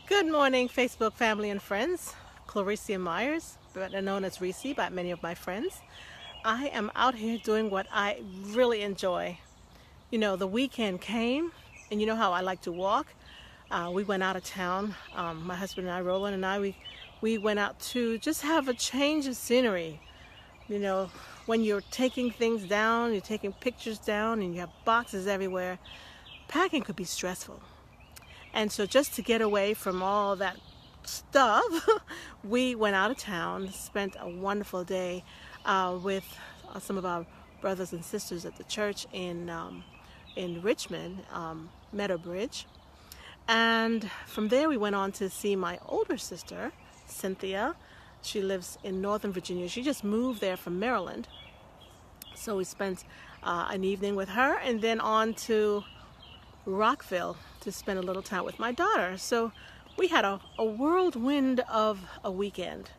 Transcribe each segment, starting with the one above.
Good morning, Facebook family and friends. Recie Myers, better known as Recie by many of my friends. I am out here doing what I really enjoy. The weekend came, and you know how I like to walk. We went out of town. My husband and I, Roland and I, we went out to just have a change of scenery. When you're taking things down, you're taking pictures down, and you have boxes everywhere, packing could be stressful. And so just to get away from all that stuff, we went out of town, spent a wonderful day with some of our brothers and sisters at the church in Richmond, Meadowbridge. And from there we went on to see my older sister, Cynthia. She lives in Northern Virginia. She just moved there from Maryland. So we spent an evening with her and then on to Rockville to spend a little time with my daughter. So we had a whirlwind of a weekend.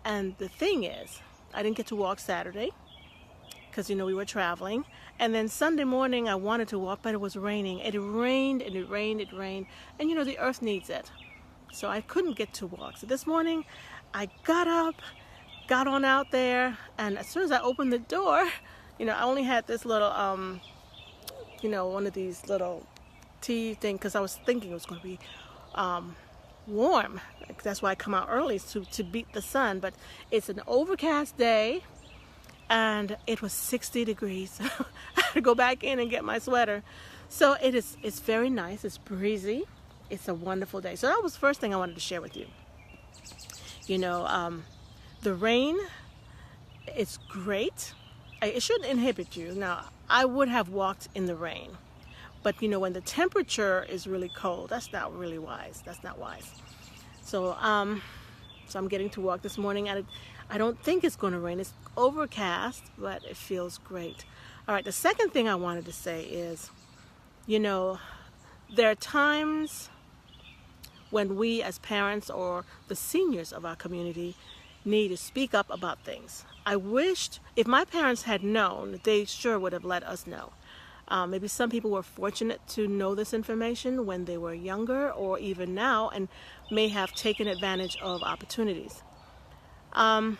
And the thing is, I didn't get to walk Saturday because we were traveling. And then Sunday morning I wanted to walk, but it was raining. It rained and it rained, it rained. And the earth needs it. So I couldn't get to walk. So this morning I got up, got on out there, and as soon as I opened the door, I only had this little one of these little tea thing because I was thinking it was going to be warm. That's why I come out early to beat the sun. But it's an overcast day and it was 60 degrees. I had to go back in and get my sweater. So it's very nice. It's breezy. It's a wonderful day. So that was the first thing I wanted to share with you. The rain, it's great. It shouldn't inhibit you. Now, I would have walked in the rain. But when the temperature is really cold, that's not really wise. That's not wise. So I'm getting to walk this morning. I don't think it's going to rain. It's overcast, but it feels great. All right, the second thing I wanted to say is, there are times when we as parents or the seniors of our community need to speak up about things. I wished if my parents had known, they sure would have let us know. Maybe some people were fortunate to know this information when they were younger or even now and may have taken advantage of opportunities. Our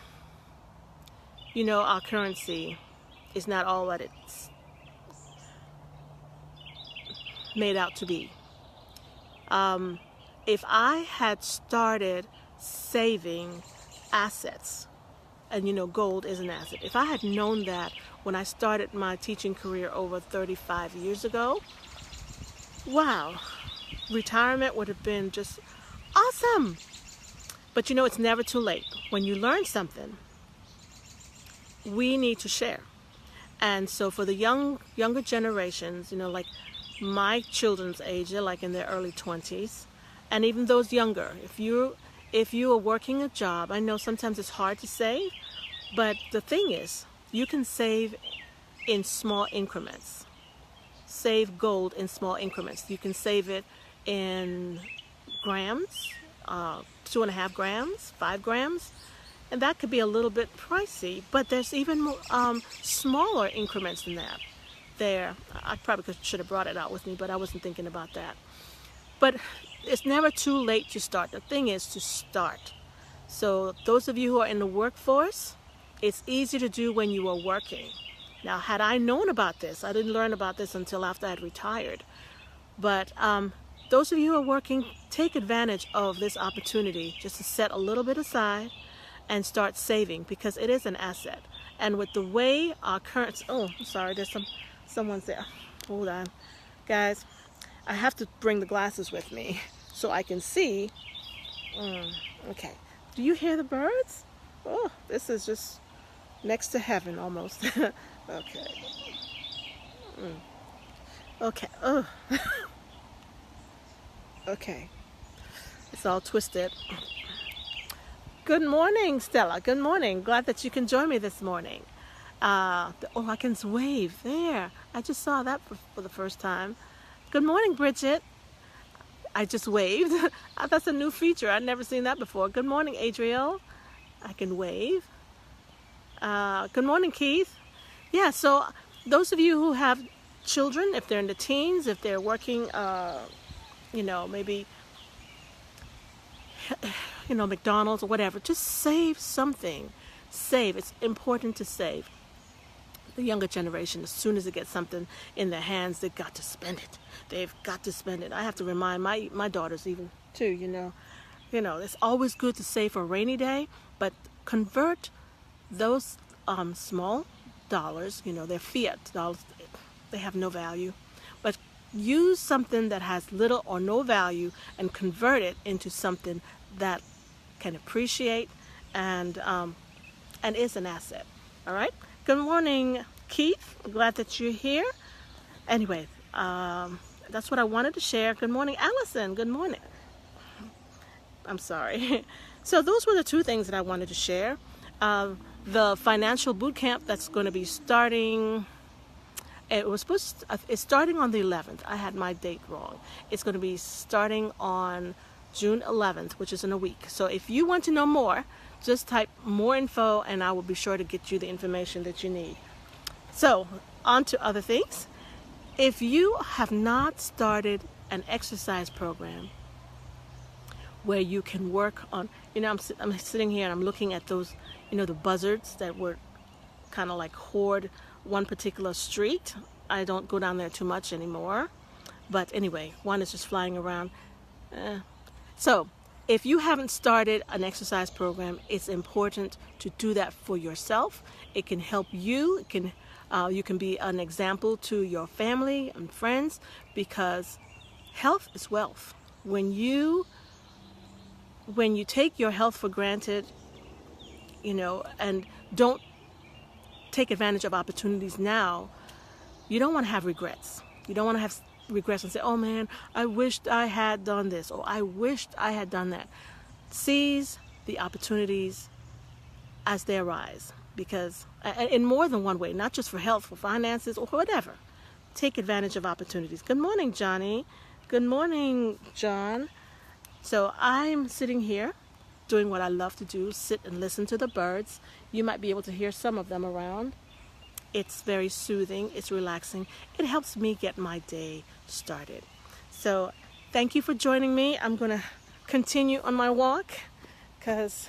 currency is not all that it's made out to be. If I had started saving assets, and gold is an asset. If I had known that when I started my teaching career over 35 years ago, wow, retirement would have been just awesome. But it's never too late. When you learn something, we need to share. And so for the younger generations, like my children's age, they're like in their early 20s, and even those younger, if you are working a job, I know sometimes it's hard to save, but the thing is, you can save in small increments. Save gold in small increments. You can save it in grams, 2.5 grams, 5 grams, and that could be a little bit pricey, but there's even more, smaller increments than that. I probably should have brought it out with me, but I wasn't thinking about that. But it's never too late to start. The thing is to start. So those of you who are in the workforce, it's easy to do when you are working. Now, had I known about this, I didn't learn about this until after I had retired. But those of you who are working, take advantage of this opportunity just to set a little bit aside and start saving because it is an asset. And with the way our current, oh, I'm sorry, there's someone's there. Hold on. Guys, I have to bring the glasses with me so I can see. Okay. Do you hear the birds? Oh, this is just next to heaven almost. Okay. Okay. Oh. Okay. It's all twisted. Good morning, Stella. Good morning. Glad that you can join me this morning. I can wave there. I just saw that for the first time. Good morning, Bridget. I just waved. That's a new feature. I'd never seen that before. Good morning, Adriel. I can wave. Good morning, Keith. Yeah, so those of you who have children, if they're in the teens, if they're working, maybe you know, McDonald's or whatever. Just save something. Save. It's important to save. The younger generation, as soon as they get something in their hands, they've got to spend it. They've got to spend it. I have to remind my daughters even too, you know. It's always good to save for a rainy day, but convert those small dollars, you know, they're fiat dollars, they have no value. But use something that has little or no value and convert it into something that can appreciate and is an asset. All right? Good morning, Keith. I'm glad that you're here. Anyway, that's what I wanted to share. Good morning, Allison. Good morning. I'm sorry. So those were the two things that I wanted to share. The Financial Bootcamp that's going to be starting, it's starting on the 11th. I had my date wrong. It's going to be starting on June 11th, which is in a week. So if you want to know more, just type more info and I will be sure to get you the information that you need. So on to other things. If you have not started an exercise program where you can work on, you know, I'm sitting here and I'm looking at those, you know, the buzzards that were kind of like hoard one particular street. I don't go down there too much anymore. But anyway, one is just flying around. So if you haven't started an exercise program, it's important to do that for yourself. It can help you. You can be an example to your family and friends, because health is wealth. When you take your health for granted, you know, and don't take advantage of opportunities now, you don't want to have regrets. You don't want to have regrets and say, oh man, I wished I had done this, or I wished I had done that. Seize the opportunities as they arise, because in more than one way, not just for health, for finances, or whatever. Take advantage of opportunities. Good morning, Johnny. Good morning, John. So I'm sitting here doing what I love to do, sit and listen to the birds. You might be able to hear some of them around. It's very soothing. It's relaxing. It helps me get my day started. So thank you for joining me. I'm going to continue on my walk because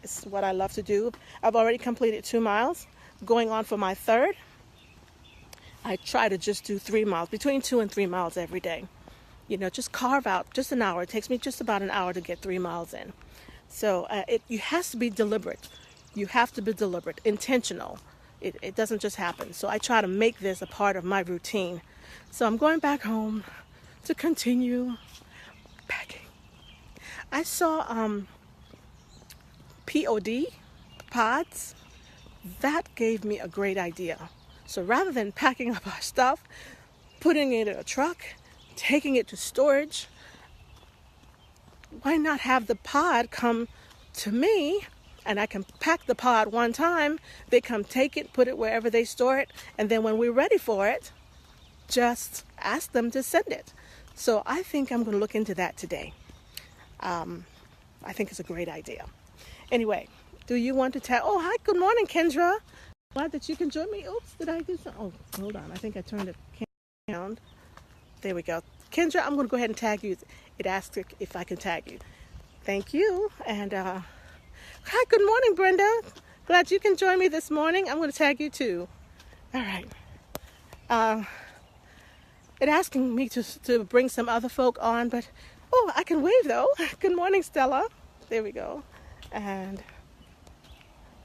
it's what I love to do. I've already completed 2 miles, going on for my third. I try to just do 3 miles, between 2 and 3 miles every day. You know, just carve out just an hour. It takes me just about an hour to get 3 miles in. So it has to be deliberate. You have to be deliberate, intentional. It doesn't just happen. So I try to make this a part of my routine. So I'm going back home to continue packing. I saw pods. That gave me a great idea. So rather than packing up our stuff, putting it in a truck, taking it to storage, why not have the pod come to me? And I can pack the pod one time, they come take it, put it wherever they store it, and then when we're ready for it, just ask them to send it. So I think I'm going to look into that today. I think it's a great idea. Anyway, do you want to tell? Oh, hi, good morning, Kendra. Glad that you can join me. Oops, did I do something? Oh, hold on. I think I turned it around. There we go. Kendra, I'm going to go ahead and tag you. It asked if I can tag you. Thank you. And hi, good morning, Brenda. Glad you can join me this morning. I'm going to tag you too. All right. It asking me to bring some other folk on, but oh, I can wave though. Good morning, Stella. There we go. And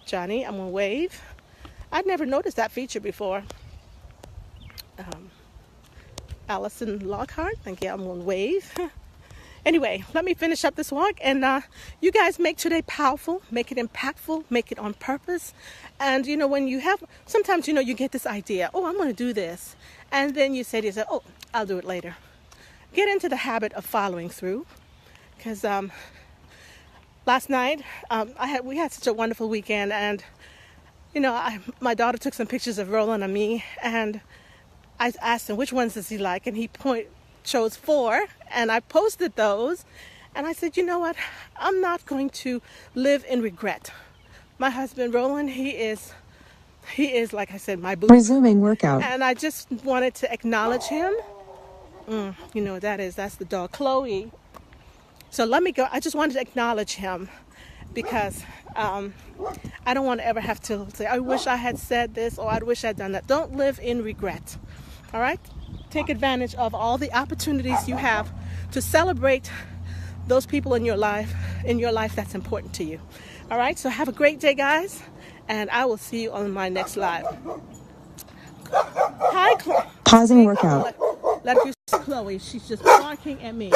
Johnny, I'm going to wave. I'd never noticed that feature before. Allison Lockhart, thank you. I'm going to wave. Anyway, let me finish up this walk, and you guys make today powerful, make it impactful, make it on purpose. And you know, when you have, sometimes, you know, you get this idea, oh, I'm going to do this, and then you say to yourself, oh, I'll do it later. Get into the habit of following through, because last night we had such a wonderful weekend, and you know, my daughter took some pictures of Roland and me, and I asked him which ones does he like, and he chose 4, and I posted those, and I said, you know what, I'm not going to live in regret. My husband Roland, he is like I said, my boo. Resuming workout. And I just wanted to acknowledge him. You know what that is? That's the dog Chloe. So let me go. I just wanted to acknowledge him because I don't want to ever have to say, I wish I had said this or I wish I'd done that. Don't live in regret. All right? Take advantage of all the opportunities you have to celebrate those people in your life that's important to you. All right? So have a great day, guys, and I will see you on my next live. Hi, Chloe. Pausing workout. Let you see Chloe. She's just barking at me.